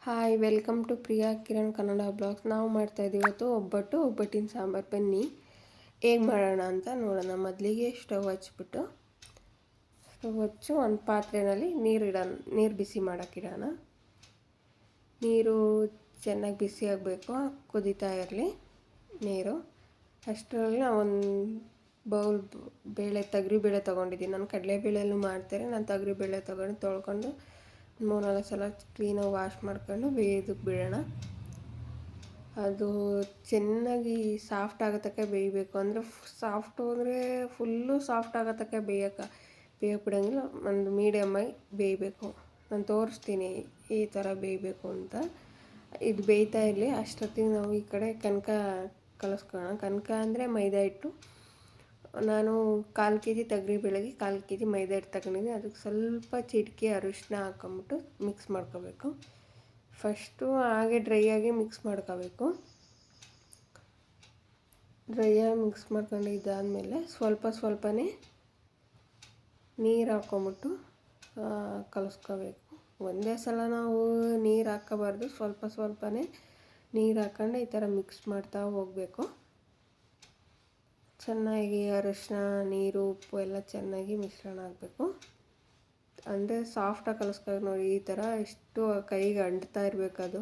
Hi welcome to Priya Kiran Kannada blogs. ನಾವು ಮಾಡ್ತಾಯಿದ್ದೀವಿ ಇವತ್ತು ಒಬ್ಬಟ್ಟಿನ ಸಾಂಬಾರು. ಬನ್ನಿ ಹೇಗೆ ಮಾಡೋಣ ಅಂತ ನೋಡೋಣ. ಮೊದಲಿಗೆ ಸ್ಟವ್ ಹಚ್ಬಿಟ್ಟು ಒಂದು ಪಾತ್ರೆಯಲ್ಲಿ ನೀರು ಬಿಸಿ ಮಾಡೋಕ್ಕಿಡೋಣ. ನೀರು ಚೆನ್ನಾಗಿ ಬಿಸಿ ಆಗಬೇಕು, ಕುದೀತಾ ಇರಲಿ ನೀರು. ಅಷ್ಟರಲ್ಲಿ ನಾವು ಒಂದು ಬೌಲ್ ತೊಗರಿಬೇಳೆ ತೊಗೊಂಡಿದ್ದೀನಿ. ನಾನು ಕಡಲೆಬೇಳೆಯಲ್ಲೂ ಮಾಡ್ತಾರೆ, ನಾನು ತೊಗರಿಬೇಳೆ ತೊಳ್ಕೊಂಡು 3-4 ಸಲ ಕ್ಲೀನಾಗಿ ವಾಶ್ ಮಾಡ್ಕೊಂಡು ಬೇಯೋದಕ್ಕೆ ಬಿಡೋಣ. ಅದು ಚೆನ್ನಾಗಿ ಸಾಫ್ಟ್ ಆಗೋ ತನಕ ಬೇಯಬೇಕು. ಅಂದರೆ ಸಾಫ್ಟು ಅಂದರೆ ಫುಲ್ಲು ಸಾಫ್ಟ್ ಆಗೋ ತನಕ ಬೇಯಕ್ಕೆ ಬಿಡೋಂಗಿಲ್ಲ, ಒಂದು ಮೀಡಿಯಮ್ಮಾಗಿ ಬೇಯಬೇಕು. ನಾನು ತೋರಿಸ್ತೀನಿ ಈ ಥರ ಬೇಯಬೇಕು ಅಂತ. ಇದು ಬೇಯ್ತಾ ಇರಲಿ. ಅಷ್ಟೊತ್ತಿಗೆ ನಾವು ಈ ಕಡೆ ಕನಕ ಕಲಿಸ್ಕೊಳ್ಳೋಣ. ಕನಕ ಅಂದರೆ ಮೈದಾ ಹಿಟ್ಟು. ನಾನು 1/4 kg ತೊಗರಿಬೇಳೆಗೆ 1/4 kg ಮೈದಾ ಹಿಟ್ಟು ತಗೊಂಡಿದ್ದೀನಿ. ಅದಕ್ಕೆ ಸ್ವಲ್ಪ ಚಿಟಿಕೆ ಅರಿಶಿನ ಹಾಕ್ಕೊಂಬಿಟ್ಟು ಮಿಕ್ಸ್ ಮಾಡ್ಕೋಬೇಕು. ಫಸ್ಟು ಹಾಗೆ ಡ್ರೈಯಾಗಿ ಮಿಕ್ಸ್ ಮಾಡ್ಕೋಬೇಕು. ಡ್ರೈಯಾಗಿ ಮಿಕ್ಸ್ ಮಾಡ್ಕೊಂಡಿದ್ದಾದಮೇಲೆ ಸ್ವಲ್ಪನೇ ನೀರು ಹಾಕ್ಕೊಂಬಿಟ್ಟು ಕಲಿಸ್ಕೋಬೇಕು. ಒಂದೇ ಸಲ ನಾವು ನೀರು ಹಾಕ್ಕೋಬಾರ್ದು, ಸ್ವಲ್ಪನೇ ನೀರು ಹಾಕ್ಕೊಂಡು ಈ ಥರ ಮಿಕ್ಸ್ ಮಾಡ್ತಾ ಹೋಗಬೇಕು. ಚೆನ್ನಾಗಿ ಅರಿಶಿನ, ನೀರು, ಉಪ್ಪು ಎಲ್ಲ ಚೆನ್ನಾಗಿ ಮಿಶ್ರಣ ಆಗಬೇಕು. ಅಂದರೆ ಸಾಫ್ಟಾಗಿ ಕಲಿಸ್ಕೋಬೇಕು ನೋಡಿ. ಈ ಥರ ಇಷ್ಟು ಕೈಗೆ ಅಂಟ್ತಾ ಇರಬೇಕು. ಅದು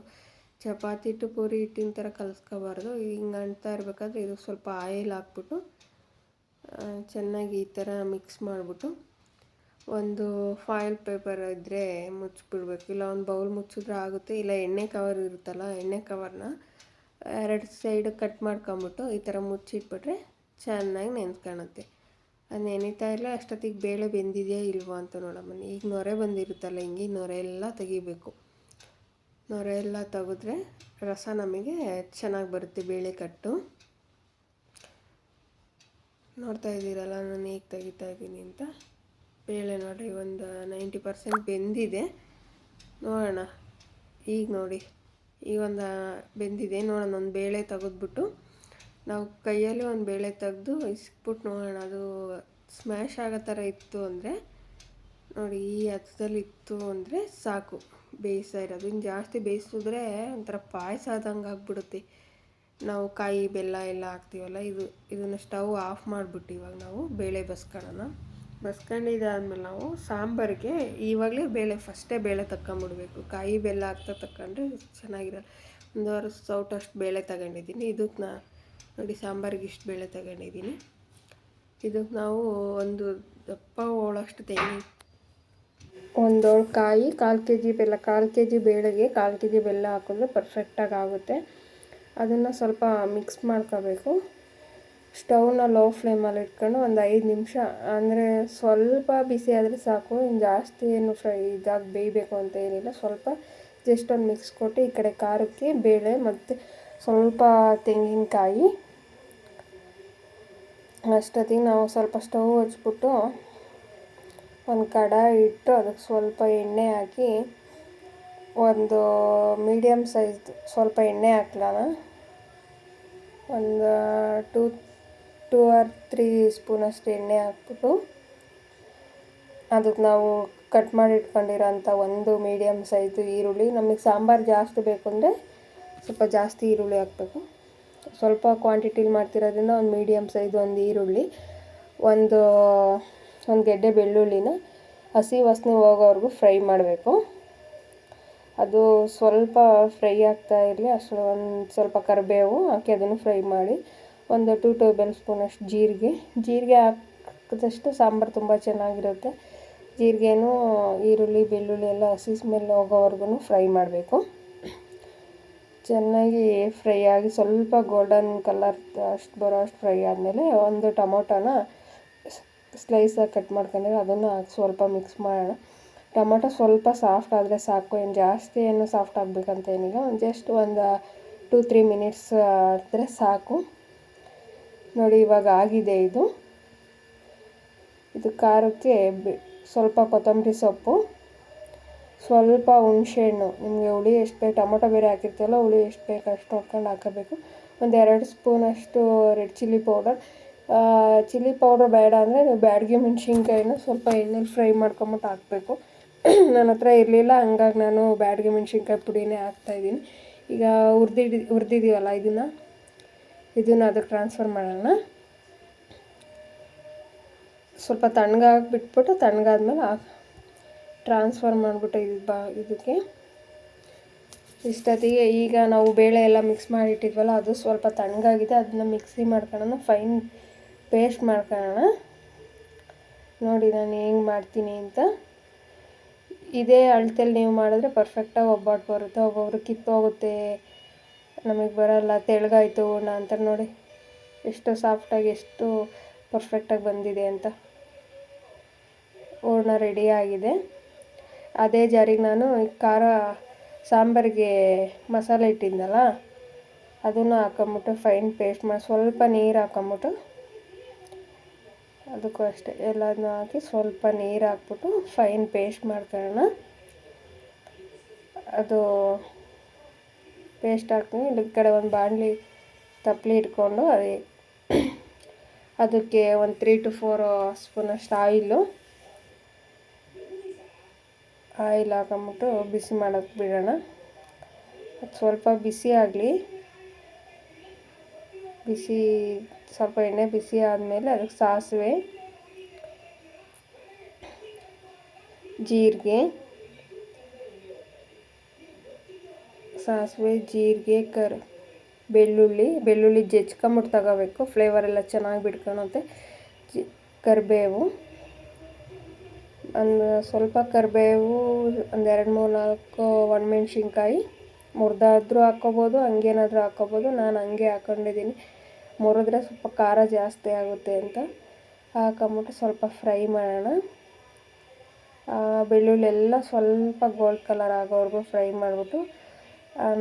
ಚಪಾತಿ ಹಿಟ್ಟು, ಪೂರಿ ಹಿಟ್ಟಿನ ಥರ ಕಲಿಸ್ಕೋಬಾರ್ದು. ಹಿಂಗೆ ಅಂಟ್ತಾ ಇರಬೇಕಾದ್ರೆ ಇದು ಸ್ವಲ್ಪ ಆಯಿಲ್ ಹಾಕ್ಬಿಟ್ಟು ಚೆನ್ನಾಗಿ ಈ ಥರ ಮಿಕ್ಸ್ ಮಾಡಿಬಿಟ್ಟು ಒಂದು ಫಾಯಿಲ್ ಪೇಪರ್ ಇದ್ದರೆ ಮುಚ್ಚಿಬಿಡ್ಬೇಕು. ಇಲ್ಲ ಒಂದು ಬೌಲ್ ಮುಚ್ಚಿದ್ರೆ ಆಗುತ್ತೆ. ಇಲ್ಲ ಎಣ್ಣೆ ಕವರ್ ಇರುತ್ತಲ್ಲ, ಎಣ್ಣೆ ಕವರ್ನ 2 ಸೈಡ್ ಕಟ್ ಮಾಡ್ಕೊಂಬಿಟ್ಟು ಈ ಥರ ಮುಚ್ಚಿಟ್ಬಿಟ್ರೆ ಚೆನ್ನಾಗಿ ನೆನ್ಸ್ಕೊಳ್ಳುತ್ತೆ. ಅದು ನೆನೀತಾ ಇಲ್ಲ. ಅಷ್ಟೊತ್ತಿಗೆ ಬೇಳೆ ಬೆಂದಿದೆಯಾ ಇಲ್ವೋ ಅಂತ ನೋಡಮ್ಮ. ಈಗ ನೊರೆ ಬಂದಿರುತ್ತಲ್ಲ, ಹಿಂಗೆ ನೊರೆ ಎಲ್ಲ ತೆಗಿಬೇಕು. ನೊರೆ ಎಲ್ಲ ತೆಗೆದ್ರೆ ರಸ ನಮಗೆ ಚೆನ್ನಾಗಿ ಬರುತ್ತೆ, ಬೇಳೆ ಕಟ್ಟು. ನೋಡ್ತಾ ಇದ್ದೀರಲ್ಲ ನಾನು ಹೇಗೆ ತೆಗಿತಾ ಇದ್ದೀನಿ ಅಂತ. ಬೇಳೆ ನೋಡಿರಿ ಒಂದು 90% ಬೆಂದಿದೆ. ನೋಡೋಣ ಈಗ ನೋಡಿ, ಈಗ ಒಂದು ಬೆಂದಿದೆ. ನೋಡೋಣ, ಒಂದು ಬೇಳೆ ತೆಗೆದ್ಬಿಟ್ಟು ನಾವು ಕೈಯಲ್ಲಿ ಒಂದು ಬೇಳೆ ತೆಗೆದು ಇಸ್ಬಿಟ್ಟು ನೋಡೋಣ. ಅದು ಸ್ಮ್ಯಾಶ್ ಆಗೋ ಥರ ಇತ್ತು ಅಂದರೆ ನೋಡಿ, ಈ ಹತ್ತದಲ್ಲಿ ಇತ್ತು ಅಂದರೆ ಸಾಕು ಬೇಯಿಸ್ತಾ ಇರೋದು. ಇನ್ನು ಜಾಸ್ತಿ ಬೇಯಿಸಿದ್ರೆ ಒಂಥರ ಪಾಯಸ ಆದಂಗೆ ಆಗ್ಬಿಡುತ್ತೆ. ನಾವು ಕಾಯಿ ಬೆಲ್ಲ ಎಲ್ಲ ಹಾಕ್ತೀವಲ್ಲ, ಇದನ್ನು ಸ್ಟವ್ ಆಫ್ ಮಾಡಿಬಿಟ್ಟು ಇವಾಗ ನಾವು ಬೇಳೆ ಬಸ್ಕೊಂಡಿದ್ದಾದ್ಮೇಲೆ ನಾವು ಸಾಂಬಾರಿಗೆ ಇವಾಗಲೇ ಫಸ್ಟೇ ಬೇಳೆ ತಗೊಂಬಿಡ್ಬೇಕು. ಕಾಯಿ ಬೆಲ್ಲ ಹಾಕ್ತಾ ತಗೊಂಡ್ರೆ ಚೆನ್ನಾಗಿರಲ್ಲ. 1 ಸೌಟಷ್ಟು ಬೇಳೆ ತಗೊಂಡಿದ್ದೀನಿ. ಇದಕ್ಕೆ ನೋಡಿ, ಸಾಂಬಾರಿಗೆ ಇಷ್ಟು ಬೇಳೆ ತಗೊಂಡಿದ್ದೀನಿ. ಇದಕ್ಕೆ ನಾವು ಒಂದು ದಪ್ಪ ಹೋಳಷ್ಟು ಒಂದು ಕಾಯಿ, 1/4 kg ಬೆಲ್ಲ, 1/4 kg ಬೇಳೆಗೆ 1/4 kg ಬೆಲ್ಲ ಹಾಕಿದ್ರೆ ಪರ್ಫೆಕ್ಟಾಗಿ ಆಗುತ್ತೆ. ಅದನ್ನು ಸ್ವಲ್ಪ ಮಿಕ್ಸ್ ಮಾಡ್ಕೋಬೇಕು. ಸ್ಟವ್ನ ಲೋ ಫ್ಲೇಮಲ್ಲಿ ಇಟ್ಕೊಂಡು ಒಂದು 5 ನಿಮಿಷ, ಅಂದರೆ ಸ್ವಲ್ಪ ಬಿಸಿ ಆದರೆ ಸಾಕು. ಇನ್ನು ಜಾಸ್ತಿ ಏನು ಬೇಯಬೇಕು ಅಂತ ಏನಿಲ್ಲ. ಸ್ವಲ್ಪ ಜಸ್ಟ್ ಒಂದು ಮಿಕ್ಸ್ ಕೊಟ್ಟು ಈ ಕಡೆ ಖಾರಕ್ಕೆ ಬೇಳೆ ಮತ್ತು ಸ್ವಲ್ಪ ತೆಂಗಿನಕಾಯಿ. ಅಷ್ಟೊತ್ತಿಗೆ ನಾವು ಸ್ವಲ್ಪ ಸ್ಟವ್ ಹಚ್ಬಿಟ್ಟು ಒಂದು ಕಡಾಯಿ ಇಟ್ಟು ಅದಕ್ಕೆ ಸ್ವಲ್ಪ ಎಣ್ಣೆ ಹಾಕಿ, ಒಂದು ಮೀಡಿಯಮ್ ಸೈಜ್ದು ಸ್ವಲ್ಪ ಎಣ್ಣೆ ಹಾಕ್ಲೋಣ. ಒಂದು 2 or 3 ಸ್ಪೂನಷ್ಟು ಎಣ್ಣೆ ಹಾಕ್ಬಿಟ್ಟು ಅದಕ್ಕೆ ನಾವು ಕಟ್ ಮಾಡಿ ಇಟ್ಕೊಂಡಿರೋಂಥ ಒಂದು ಮೀಡಿಯಮ್ ಸೈಜು ಈರುಳ್ಳಿ. ನಮಗೆ ಸಾಂಬಾರು ಜಾಸ್ತಿ ಬೇಕು ಅಂದರೆ ಸ್ವಲ್ಪ ಜಾಸ್ತಿ ಈರುಳ್ಳಿ ಹಾಕಬೇಕು. ಸ್ವಲ್ಪ ಕ್ವಾಂಟಿಟಿಲಿ ಮಾಡ್ತಿರೋದ್ರಿಂದ ಒಂದು ಮೀಡಿಯಮ್ ಸೈಜ್ ಒಂದು ಈರುಳ್ಳಿ, ಒಂದು ಗೆಡ್ಡೆ ಬೆಳ್ಳುಳ್ಳಿನ ಹಸಿ ವಾಸನೆ ಹೋಗೋವರೆಗೂ ಫ್ರೈ ಮಾಡಬೇಕು. ಅದು ಸ್ವಲ್ಪ ಫ್ರೈ ಆಗ್ತಾ ಇರಲಿ. ಅಷ್ಟು ಒಂದು ಸ್ವಲ್ಪ ಕರಿಬೇವು ಹಾಕಿ ಅದನ್ನು ಫ್ರೈ ಮಾಡಿ, ಒಂದು 2 ಟೇಬಲ್ ಸ್ಪೂನಷ್ಟು ಜೀರಿಗೆ ಹಾಕಿದಷ್ಟು ಸಾಂಬಾರು ತುಂಬ ಚೆನ್ನಾಗಿರುತ್ತೆ. ಜೀರಿಗೆನೂ ಈರುಳ್ಳಿ ಬೆಳ್ಳುಳ್ಳಿ ಎಲ್ಲ ಹಸಿ ಸ್ಮೆಲ್ ಹೋಗೋವರೆಗೂ ಫ್ರೈ ಮಾಡಬೇಕು. ಚೆನ್ನಾಗಿ ಫ್ರೈ ಆಗಿ ಸ್ವಲ್ಪ ಗೋಲ್ಡನ್ ಕಲರ್ ಅಷ್ಟು ಬರೋ ಅಷ್ಟು ಫ್ರೈ ಆದಮೇಲೆ ಒಂದು ಟೊಮೊಟೊನ ಸ್ಲೈಸಾಗಿ ಕಟ್ ಮಾಡ್ಕೊಂಡ್ರೆ ಅದನ್ನು ಹಾಕಿ ಸ್ವಲ್ಪ ಮಿಕ್ಸ್ ಮಾಡೋಣ. ಟೊಮೊಟೊ ಸ್ವಲ್ಪ ಸಾಫ್ಟ್ ಆದರೆ ಸಾಕು, ಜಾಸ್ತಿ ಏನು ಸಾಫ್ಟ್ ಆಗಬೇಕಂತ ಏನಿಲ್ಲ. ಜಸ್ಟ್ ಒಂದು 2-3 ಮಿನಿಟ್ಸ್ ಆದರೆ ಸಾಕು. ನೋಡಿ, ಇವಾಗ ಆಗಿದೆ. ಇದು ಖಾರಕ್ಕೆ ಸ್ವಲ್ಪ ಕೊತ್ತಂಬರಿ ಸೊಪ್ಪು, ಸ್ವಲ್ಪ ಹುಣಸೆಹಣ್ಣು. ನಿಮಗೆ ಹುಳಿ ಎಷ್ಟು ಬೇಕು, ಟೊಮೊಟೊ ಬೇರೆ ಹಾಕಿರ್ತೀವಲ್ಲ, ಹುಳಿ ಎಷ್ಟು ಬೇಕು ಅಷ್ಟು ನೋಡ್ಕೊಂಡು ಹಾಕೋಬೇಕು. ಒಂದು 2 ಸ್ಪೂನಷ್ಟು red chilli powder. Chilli powder ಬೇಡ ಅಂದರೆ ನೀವು ಬ್ಯಾಡಗಿ ಮೆಣಸಿನ್ಕಾಯಿನ ಸ್ವಲ್ಪ ಎಣ್ಣೆಲಿ ಫ್ರೈ ಮಾಡ್ಕೊಂಬಿಟ್ಟು ಹಾಕಬೇಕು. ನನ್ನ ಹತ್ರ ಇರಲಿಲ್ಲ, ಹಂಗಾಗಿ ನಾನು ಬ್ಯಾಡಗಿ ಮೆಣಸಿನ್ಕಾಯಿ ಪುಡಿನೇ ಹಾಕ್ತಾಯಿದ್ದೀನಿ. ಈಗ ಹುರಿದಿದ್ದೀವಲ್ಲ ಇದನ್ನು ಅದಕ್ಕೆ ಟ್ರಾನ್ಸ್ಫರ್ ಮಾಡೋಣ. ಸ್ವಲ್ಪ ತಣ್ಣಗಾಗಿ ಬಿಟ್ಬಿಟ್ಟು ತಣ್ಣಗಾದ್ಮೇಲೆ ಟ್ರಾನ್ಸ್ಫರ್ ಮಾಡಿಬಿಟ್ಟು ಇದಕ್ಕೆ ಇಷ್ಟೊತ್ತಿಗೆ ಈಗ ನಾವು ಬೇಳೆ ಎಲ್ಲ ಮಿಕ್ಸ್ ಮಾಡಿಟ್ಟಿದ್ವಲ್ಲ ಅದು ಸ್ವಲ್ಪ ತಣ್ಣಗಾಗಿದೆ. ಅದನ್ನ ಮಿಕ್ಸಿ ಮಾಡ್ಕೊಳ್ಳೋಣ, ಫೈನ್ ಪೇಸ್ಟ್ ಮಾಡ್ಕೊಳ್ಳೋಣ. ನೋಡಿ ನಾನು ಹೆಂಗೆ ಮಾಡ್ತೀನಿ ಅಂತ. ಇದೇ ಅಳತೆಯಲ್ಲಿ ನೀವು ಮಾಡಿದ್ರೆ ಪರ್ಫೆಕ್ಟಾಗಿ ಒಬ್ಬಟ್ಟು ಬರುತ್ತೆ. ಒಬ್ಬೊಬ್ರು ಕಿತ್ತೋಗುತ್ತೆ, ನಮಗೆ ಬರೋಲ್ಲ, ತೆಳ್ಳಗಾಯ್ತು ಅಂತಾರೆ. ನೋಡಿ ಎಷ್ಟು ಸಾಫ್ಟಾಗಿ ಎಷ್ಟು ಪರ್ಫೆಕ್ಟಾಗಿ ಬಂದಿದೆ ಅಂತ. ಹೂರ್ಣ ರೆಡಿ ಆಗಿದೆ. ಅದೇ ಜಾರಿಗೆ ನಾನು ಖಾರ ಸಾಂಬಾರಿಗೆ ಮಸಾಲೆ ಇಟ್ಟಿದ್ನಲ್ಲ ಅದನ್ನು ಹಾಕೊಂಬಿಟ್ಟು ಫೈನ್ ಪೇಸ್ಟ್ ಮಾಡಿ ಸ್ವಲ್ಪ ನೀರು ಹಾಕೊಂಬಿಟ್ಟು ಅದಕ್ಕೂ ಅಷ್ಟೇ ಎಲ್ಲದನ್ನೂ ಹಾಕಿ ಸ್ವಲ್ಪ ನೀರು ಹಾಕ್ಬಿಟ್ಟು ಫೈನ್ ಪೇಸ್ಟ್ ಮಾಡ್ಕೊಳ್ಳೋಣ. ಅದು ಪೇಸ್ಟ್ ಹಾಕ್ತೀನಿ. ಈ ಕಡೆ ಒಂದು ಬಾಣಲಿ ತಪ್ಪಲಿ ಇಟ್ಕೊಂಡು ಅದಕ್ಕೆ ಒಂದು 3 to 4 ಸ್ಪೂನಷ್ಟು ಆಯಿಲ್ ಹಾಕೊಂಬಿಟ್ಟು ಬಿಸಿ ಮಾಡೋಕ್ಕೆ ಬಿಡೋಣ. ಅದು ಸ್ವಲ್ಪ ಬಿಸಿ ಆಗಲಿ. ಸ್ವಲ್ಪ ಎಣ್ಣೆ ಬಿಸಿ ಆದಮೇಲೆ ಅದಕ್ಕೆ ಸಾಸಿವೆ, ಜೀರಿಗೆ, ಬೆಳ್ಳುಳ್ಳಿ ಜಜ್ಕೊಂಬಿಟ್ಟು ತಗೋಬೇಕು. ಫ್ಲೇವರ್ ಎಲ್ಲ ಚೆನ್ನಾಗಿ ಬಿಡ್ಕೊಳುತ್ತೆ. ಕರಿಬೇವು, ಸ್ವಲ್ಪ ಕರಿಬೇವು, ಒಂದು 2, 3, 4 ಒಣಮೆಣ್ಸಿನ್ಕಾಯಿ ಮುರಿದಾದ್ರೂ ಹಾಕ್ಕೋಬೋದು, ಹಂಗೇನಾದರೂ ಹಾಕ್ಕೋಬೋದು. ನಾನು ಹಂಗೆ ಹಾಕ್ಕೊಂಡಿದ್ದೀನಿ. ಮುರಿದ್ರೆ ಸ್ವಲ್ಪ ಖಾರ ಜಾಸ್ತಿ ಆಗುತ್ತೆ ಅಂತ ಹಾಕೊಂಬಿಟ್ಟು ಸ್ವಲ್ಪ ಫ್ರೈ ಮಾಡೋಣ. ಬೆಳ್ಳುಳ್ಳಿ ಎಲ್ಲ ಸ್ವಲ್ಪ ಗೋಲ್ಡ್ ಕಲರ್ ಆಗೋವರೆಗೂ ಫ್ರೈ ಮಾಡಿಬಿಟ್ಟು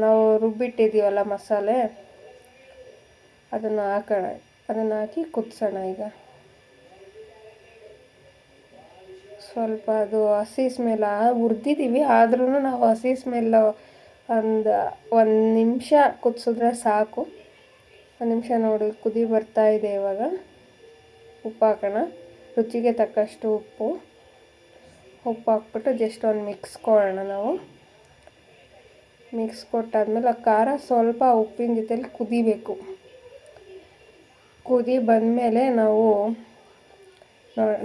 ನಾವು ರುಬ್ಬಿಟ್ಟಿದ್ದೀವಲ್ಲ ಮಸಾಲೆ ಅದನ್ನು ಹಾಕೋಣ. ಅದನ್ನು ಹಾಕಿ ಕುದಿಸೋಣ. ಈಗ ಸ್ವಲ್ಪ ಅದು ಹಸಿ ಸ್ಮೆಲ್ ಹುರಿದಿದ್ದೀವಿ, ಆದ್ರೂ ನಾವು ಹಸಿ ಸ್ಮೆಲ್ ಒಂದು ನಿಮಿಷ ಕುದಿಸಿದ್ರೆ ಸಾಕು. 1 ನಿಮಿಷ ನೋಡಿ ಕುದಿ ಬರ್ತಾ ಇದೆ. ಇವಾಗ ಉಪ್ಪು ಹಾಕೋಣ. ರುಚಿಗೆ ತಕ್ಕಷ್ಟು ಉಪ್ಪು ಹಾಕ್ಬಿಟ್ಟು ಜಸ್ಟ್ ಒಂದು ಮಿಕ್ಸ್ ಕೊಡೋಣ. ನಾವು ಮಿಕ್ಸ್ ಕೊಟ್ಟಾದ್ಮೇಲೆ ಖಾರ ಸ್ವಲ್ಪ ಉಪ್ಪಿನ ಜೊತೆಲಿ ಕುದಿಬೇಕು. ಕುದಿ ಬಂದಮೇಲೆ ನಾವು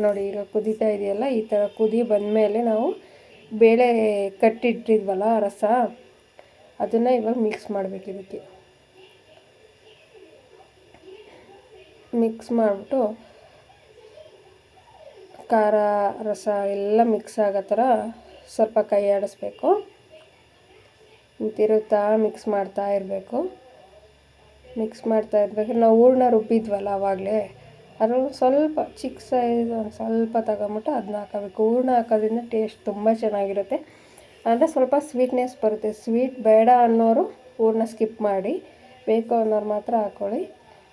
ನೋಡಿ ಈಗ ಕುದೀತಾ ಇದೆಯಲ್ಲ, ಈ ಥರ ಕುದಿ ಬಂದಮೇಲೆ ನಾವು ಬೇಳೆ ಕಟ್ಟಿಟ್ಟಿದ್ವಲ್ಲ ರಸ ಅದನ್ನು ಇವಾಗ ಮಿಕ್ಸ್ ಮಾಡಬೇಕು. ಇದಕ್ಕೆ ಮಿಕ್ಸ್ ಮಾಡಿಬಿಟ್ಟು ಖಾರ ರಸ ಎಲ್ಲ ಮಿಕ್ಸ್ ಆಗೋ ಥರ ಸ್ವಲ್ಪ ಕೈ ಆಡಿಸ್ಬೇಕು. ತಿರುಗ್ತಾ ಮಿಕ್ಸ್ ಮಾಡ್ತಾ ಇರಬೇಕು. ನಾವು ಹೂರ್ಣ ರುಬ್ಬಿದ್ವಲ್ಲ ಆವಾಗಲೇ, ಅದು ಸ್ವಲ್ಪ ಚಿಕ್ಕ ಸೈಜ್ ಒಂದು ಸ್ವಲ್ಪ ತಗೊಂಬಿಟ್ಟು ಅದನ್ನ ಹಾಕೋಬೇಕು. ಹೂರ್ಣ ಹಾಕೋದ್ರಿಂದ ಟೇಸ್ಟ್ ತುಂಬ ಚೆನ್ನಾಗಿರುತ್ತೆ. ಅಂದರೆ ಸ್ವಲ್ಪ ಸ್ವೀಟ್ನೆಸ್ ಬರುತ್ತೆ. ಸ್ವೀಟ್ ಬೇಡ ಅನ್ನೋರು ಹೂರ್ಣ ಸ್ಕಿಪ್ ಮಾಡಿ, ಬೇಕು ಅನ್ನೋರು ಮಾತ್ರ ಹಾಕ್ಕೊಳ್ಳಿ.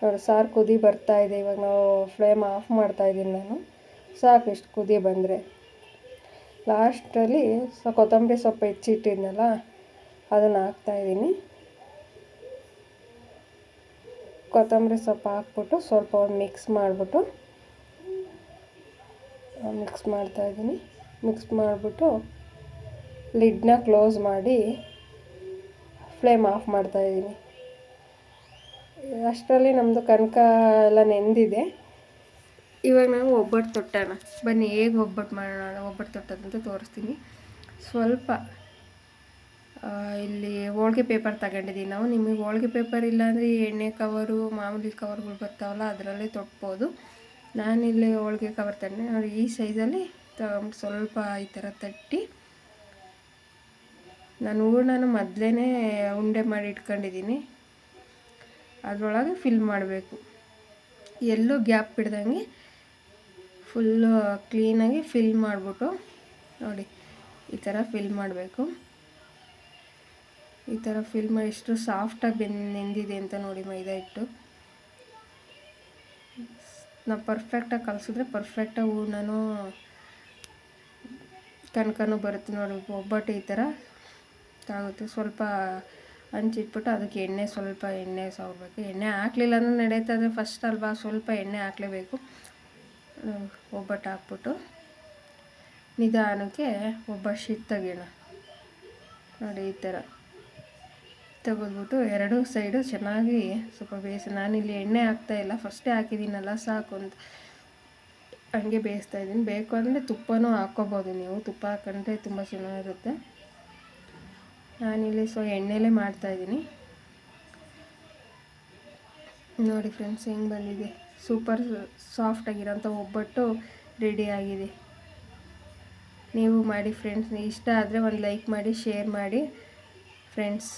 ನೋಡಿ ಸಾರು ಕುದಿ ಬರ್ತಾ ಇದೆ. ಇವಾಗ ನಾವು ಫ್ಲೇಮ್ ಆಫ್ ಮಾಡ್ತಾಯಿದ್ದೀನಿ ನಾನು. ಸಾಕು ಇಷ್ಟು ಕುದಿ ಬಂದರೆ. ಲಾಸ್ಟಲ್ಲಿ ಕೊತ್ತಂಬರಿ ಸೊಪ್ಪು ಹೆಚ್ಚಿಟ್ಟಿದ್ನಲ್ಲ ಅದನ್ನು ಹಾಕ್ತಾಯಿದ್ದೀನಿ. ಕೊತ್ತಂಬರಿ ಸೊಪ್ಪು ಹಾಕ್ಬಿಟ್ಟು ಸ್ವಲ್ಪ ಒಂದು ಮಿಕ್ಸ್ ಮಾಡಿಬಿಟ್ಟು ಮಿಕ್ಸ್ ಮಾಡಿಬಿಟ್ಟು ಲಿಡ್ನ ಕ್ಲೋಸ್ ಮಾಡಿ ಫ್ಲೇಮ್ ಆಫ್ ಮಾಡ್ತಾಯಿದ್ದೀನಿ. ಅಷ್ಟರಲ್ಲಿ ನಮ್ಮದು ಕನಕ ಎಲ್ಲ ನೆಂದಿದೆ. ಇವಾಗ ನಾವು ಒಬ್ಬಟ್ಟು ತೊಟ್ಟೋಣ. ಬನ್ನಿ ಹೇಗೆ ಒಬ್ಬಟ್ಟು ಮಾಡೋಣ, ಒಬ್ಬಟ್ಟು ತೊಟ್ಟೋದಂತ ತೋರಿಸ್ತೀನಿ. ಸ್ವಲ್ಪ ಇಲ್ಲಿ ಹೋಳಿಗೆ ಪೇಪರ್ ತಗೊಂಡಿದ್ದೀನಿ ನಾವು. ನಿಮಗೆ ಹೋಳಿಗೆ ಪೇಪರ್ ಇಲ್ಲಾಂದರೆ ಎಣ್ಣೆ ಕವರು, ಮಾಮೂಲಿ ಕವರ್ಗಳು ಬರ್ತಾವಲ್ಲ ಅದರಲ್ಲೇ ತೊಟ್ಬೋದು. ನಾನಿಲ್ಲಿ ಹೋಳಿಗೆ ಕವರ್ ತಗೊಂಡೆ. ನೋಡಿ ಈ ಸೈಜಲ್ಲಿ ತಗೊಂಡು ಸ್ವಲ್ಪ ಈ ಥರ ತಟ್ಟಿ, ನಾನು ಹೂರ್ಣನ ಮೊದಲೇ ಉಂಡೆ ಮಾಡಿ ಇಟ್ಕೊಂಡಿದ್ದೀನಿ. ಅದರೊಳಗೆ ಫಿಲ್ ಮಾಡಬೇಕು. ಎಲ್ಲೂ ಗ್ಯಾಪ್ ಬಿಡ್ದಂಗೆ ಫುಲ್ಲು ಕ್ಲೀನಾಗಿ ಫಿಲ್ ಮಾಡಿಬಿಟ್ಟು ನೋಡಿ ಈ ಥರ ಫಿಲ್ ಮಾಡಬೇಕು. ಈ ಥರ ಫಿಲ್ ಮಾಡಿ ಎಷ್ಟು ಸಾಫ್ಟಾಗಿ ನೆಂದಿದೆ ಅಂತ ನೋಡಿ ಮೈದಾ ಹಿಟ್ಟು. ನಾವು ಪರ್ಫೆಕ್ಟಾಗಿ ಕಲಿಸಿದ್ರೆ ಪರ್ಫೆಕ್ಟಾಗಿ ಹೂರ್ಣನೂ ಕನಕನೂ ಬರುತ್ತೆ. ನೋಡಿ ಒಬ್ಬಟ್ಟು ಈ ಥರ ಆಗುತ್ತೆ. ಸ್ವಲ್ಪ ಹಂಚಿಟ್ಬಿಟ್ಟು ಅದಕ್ಕೆ ಸ್ವಲ್ಪ ಎಣ್ಣೆ ಸವರಬೇಕು. ಎಣ್ಣೆ ಹಾಕಲಿಲ್ಲ ಅಂದರೆ ನಡೆಯುತ್ತದೆ, ಫಸ್ಟ್ ಅಲ್ವಾ, ಸ್ವಲ್ಪ ಎಣ್ಣೆ ಹಾಕಲೇಬೇಕು. ಒಬ್ಬಟ್ಟು ಹಾಕ್ಬಿಟ್ಟು ನಿಧಾನಕ್ಕೆ ಒಬ್ಬ ಶೀಟ್ ತೆಗೆಯೋಣ. ನೋಡಿ ಈ ಥರ ತೆಗೆದ್ಬಿಟ್ಟು ಎರಡೂ ಸೈಡು ಚೆನ್ನಾಗಿ ಸ್ವಲ್ಪ ಬೇಯಿಸಿ, ನಾನಿಲ್ಲಿ ಎಣ್ಣೆ ಹಾಕ್ತಾಯಿಲ್ಲ, ಫಸ್ಟೇ ಹಾಕಿದ್ದೀನಲ್ಲ ಸಾಕು ಅಂತ ಹಂಗೆ ಬೇಯಿಸ್ತಾಯಿದ್ದೀನಿ. ಬೇಕು ಅಂದರೆ ತುಪ್ಪನೂ ಹಾಕ್ಕೋಬೋದು ನೀವು, ತುಪ್ಪ ಹಾಕೊಂಡ್ರೆ ತುಂಬ ಚೆನ್ನಾಗಿರುತ್ತೆ. ನಾನಿಲ್ಲಿ ಎಣ್ಣೆಲೇ ಮಾಡ್ತಾಯಿದ್ದೀನಿ. ನೋಡಿ ಫ್ರೆಂಡ್ಸ್ ಹೆಂಗೆ ಬಂದಿದೆ, ಸೂಪರ್ ಸಾಫ್ಟಾಗಿರೋಂಥ ಒಬ್ಬಟ್ಟು ರೆಡಿಯಾಗಿದೆ. ನೀವು ಮಾಡಿ ಫ್ರೆಂಡ್ಸ್. ಇಷ್ಟ ಆದರೆ ಒಂದು ಲೈಕ್ ಮಾಡಿ, ಶೇರ್ ಮಾಡಿ ಫ್ರೆಂಡ್ಸ್.